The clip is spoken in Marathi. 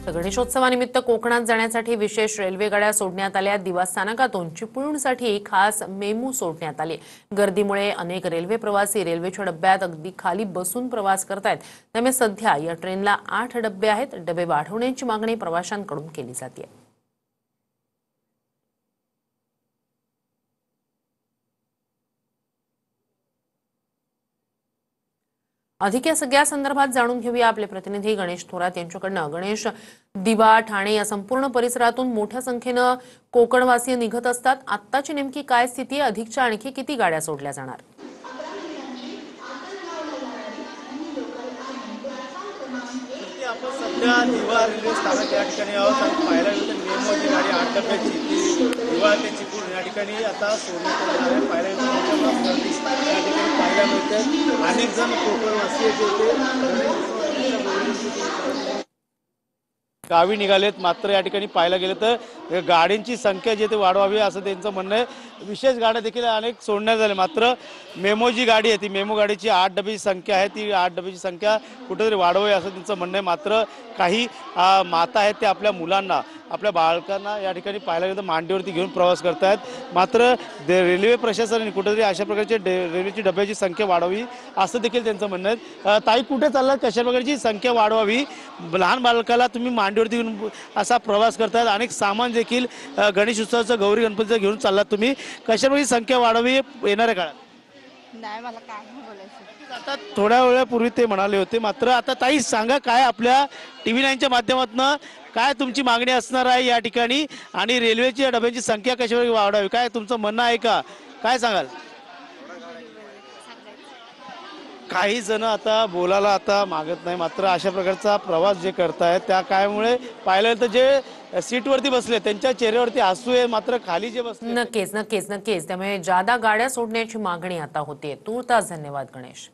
तर गणेशोत्सवानिमित्त कोकणात जाण्यासाठी विशेष रेल्वे गाड्या सोडण्यात आल्या। दिवा स्थानकातून चिपळूणसाठी खास मेमू सोडण्यात आले। गर्दीमुळे अनेक रेल्वे प्रवासी रेल्वेच्या डब्यात अगदी खाली बसून प्रवास करतायत। त्यामुळे सध्या या ट्रेनला 8 डबे आहेत। डबे वाढवण्याची मागणी प्रवाशांकडून केली जाते। अधिक या सगळ्या संदर्भात जाणून घेऊया आपले प्रतिनिधी गणेश थोरात यांच्याकडनं। गणेश, दिवा, ठाणे या संपूर्ण परिसरातून मोठ्या संख्येने कोकणवासी निघत असतात। आत्ताची नेमकी काय स्थिती आहे? अधिकच्या आणखी किती गाड्या सोडल्या जाणार? आपण सध्या दिवा रेल्वे स्थानक या ठिकाणी आहोत आणि पाहायला गेलं तर मेमोची गाडी 8 डब्याची ती दिवा ते चिपळूण या ठिकाणी आता सोडण्यात येणार आहे। पाहायला गेलं तर गर्दी या ठिकाणी पाहायला मिळते। अनेक जण कोकणवासी गावी निघालेत, मात्र या ठिकाणी पाहायला गेलं तर गाड्यांची संख्या जे ते वाढवावी असं त्यांचं म्हणणं आहे। विशेष गाड्या देखील अनेक सोडण्यात आल्या, मात्र मेमो जी गाडी आहे ती मेमो गाडीची 8 डब्याची संख्या आहे, ती 8 डब्याची संख्या कुठेतरी वाढवावी असं त्यांचं म्हणणं आहे। मात्र काही माता आहेत ते आपल्या मुलांना आपल्या बाळकांना या ठिकाणी पाहायला गेलं तर मांडीवरती घेऊन प्रवास करतायत। मात्र रेल्वे प्रशासनाने कुठेतरी अशा प्रकारचे रेल्वेची डब्याची संख्या वाढवावी असं देखील त्यांचं म्हणणं आहे। ताई, कुठे चाललात? कशा प्रकारची संख्या वाढवावी? लहान बालकाला तुम्ही मांडीवरती घेऊन असा प्रवास करतायत, अनेक सामान देखील गणेश उत्सवाचं गौरी गणपतीचं घेऊन चाललात तुम्ही, कशा प्रकारची संख्या वाढवावी येणाऱ्या काळात? नाही, मला काय नाही बोलायचं। आता थोड्या वेळापूर्वी ते म्हणाले होते, मात्र आता ताई सांगा काय आपल्या TV 9च्या माध्यमातून काय तुमची मागणी असणार आहे या ठिकाणी आणि रेल्वेच्या डब्यांची संख्या कशावर वाढवावी, काय तुमचं म्हणणं आहे का? काय सांगाल? काही जण आता बोलायला आता मागत नाही, मात्र अशा प्रकारचा प्रवास जे करतायत त्या कायमुळे पाहिलं तर जे सीटवरती बसले त्यांच्या चेहऱ्यावरती हसू आहे, मात्र खाली जे बसले नक्कीच नक्कीच नक्कीच त्यामुळे जादा गाड्या सोडण्याची मागणी आता होते। तूर्तास धन्यवाद गणेश।